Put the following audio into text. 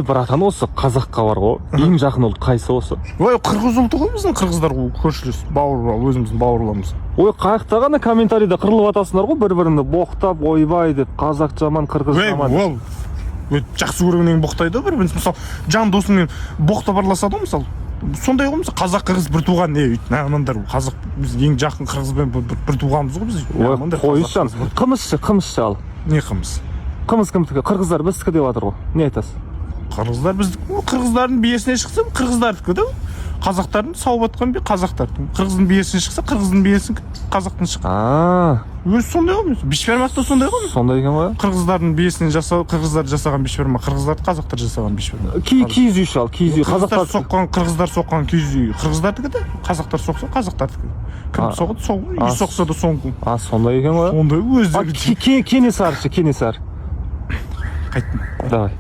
братан, осы қазаққа бар ғой, ең жақын ұлт қайсы осы? Ой, қырғыз ұлты ғой біздің, қырғыздар көршілес, өзіміздің бауырларымыз. Ой, қаяқта ғана комментарийда қырылып атасыңдар ғой, бір-біріңді боқтап, ойбай деп, қазақ жаман, қырғыз жаман. Ол жақсы көргеннен боқтайды ғой бір-бірін. Мысалы, жан досыңмен боқтап араласады ғой, мысалы. Сондай ғой, мысалы, қазақ қырғыз бір туған не өйтін, амандар, қазақ біз ең жақын қырғызбен бір туғанбыз ғой біз. Ой, қойышан, қымызшы ал. Не қымыз? Қымыз кімдікі? Қырғыздар біздікі деп жатыр ғой. Не айтасыз? Қырғыздар біздікі, қырғыздардың биесіне шықса қырғыздардікі да. Қазақтардың сауып атқан би қазақтардың. Қырғыздың биесіне шықса қырғыздың биесін қазақтың шық. Өзі сондай ғой. Бешбармақ та сондай ғой. Сондай екен ғой. Қырғыздардың биесінен қырғыздар жасаған бешбармақ, қырғыздарды қазақтар жасаған бешбармақ. Киіз үй шал, киіз үй. Қазақтар соққан, қырғыздар соққан киіз үй. Қырғыздардікі де, қазақтар соқса қазақтардікі. Кім соғады, сол үй соқса да соңғы. Сондай екен ғой. Сондай өздері. Кенесары. Қайттым. Давай.